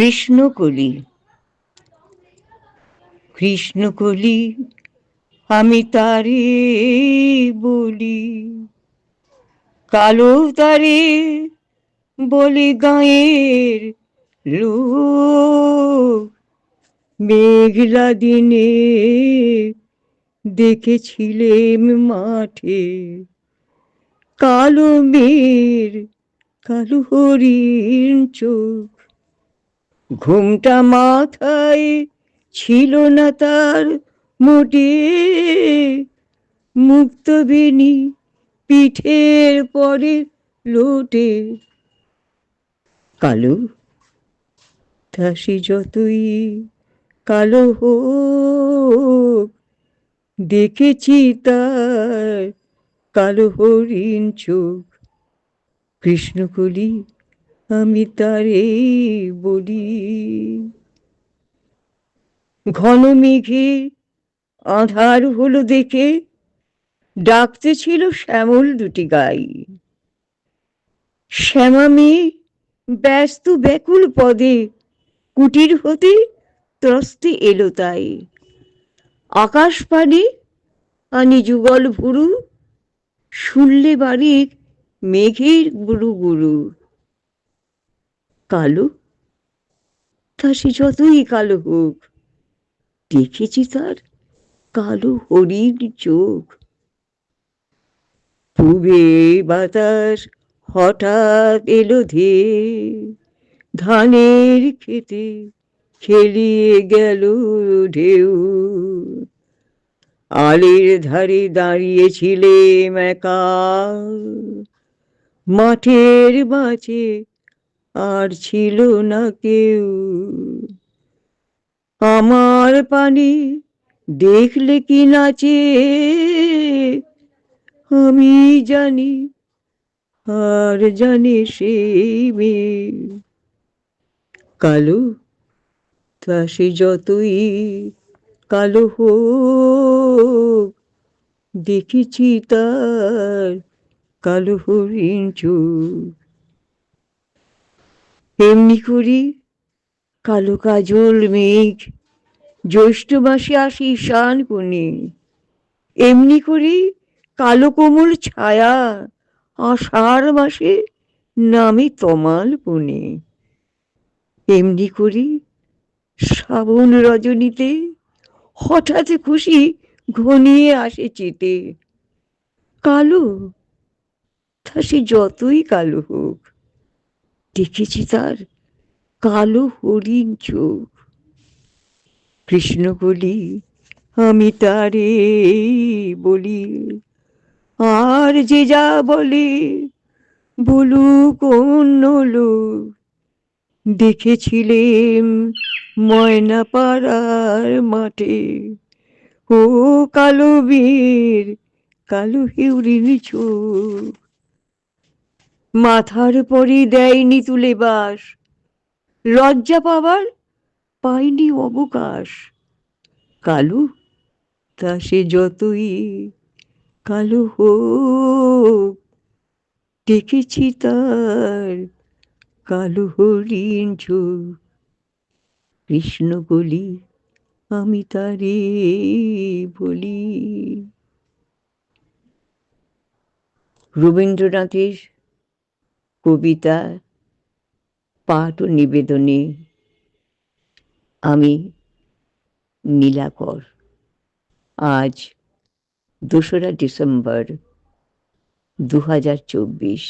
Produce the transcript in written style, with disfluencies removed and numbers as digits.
কৃষ্ণকলি। কৃষ্ণকলি আমি তারে বলি, কালো তারে বলি গাঁয়ের লোক। মেঘলা দিনে দেখেছিলেম মাঠে কালো মেয়ের কালো হরিণ চোখ। ঘুমটা মাথায় ছিল না তার মোটে, মুক্ত বেনি পিঠের পরে লোটে। কালো দাসী যতই কালো হোক, দেখেছি তার কালো হরিণ চোখ। কৃষ্ণকলি আমি তারে বলি। ঘন মেঘে আঁধার হলো দেখে ডাকতে ছিল শ্যামল দুটি গাই। শ্যামা মেয়ে ব্যস্ত ব্যাকুল পদে কুটির হতে ত্রস্তে এলো তাই। আকাশ পানে আনি যুগল ভুরু, শুনলে বাড়ির মেঘের গুরু গুরু। কালো তা সে যতই কালো হোক, দেখেছি তার কালো হরিণ চোখ। পূবে বাতাস হঠাৎ এলো ধেয়ে, ধানের খেতে খেলিয়ে গেল ঢেউ। আলের ধারে দাঁড়িয়েছিলেম একা, মাঠের মাঝে আর ছিল না কেউ। আমার পানে দেখলে কি নাচে আমি জানি, আর জানে সেই মেয়ে। কালো তা সে যতই কালো হোক, দেখেছি তার কালো হরিণ চোখ। এমনি করি কালো কাজল মেঘ জ্যৈষ্ঠ মাসে আসে ঈশান কোণে। এমনি করি কালো কোমল ছায়া আষাঢ় মাসে নামে তমাল বনে। এমনি করি শ্রাবণ রজনীতে হঠাৎ খুশি ঘনিয়ে আসে চেতে। কালো তা সে যতই কালো হোক, দেখেছি তার কালো হরিণ চোখ। কৃষ্ণকলি আমি তারে বলি, আর যে যা বলে বলুক অন্য লোক। দেখেছিলেম ময়না পাড়ার মাঠে ও কালো বীর কালো হিউরির চোখ। মাথার পরে দেয়নি তুলে বাস, লজ্জা পাবার পাইনি অবকাশ। কালো তা সে যতই কালো হোক, দেখেছি তার কালো হরিণ চোখ। কৃষ্ণকলি আমি তারে বলি। রবীন্দ্রনাথের কবিতা পাঠ ও নিবেদনে আমি নীলাকর। আজ 2রা ডিসেম্বর 2024।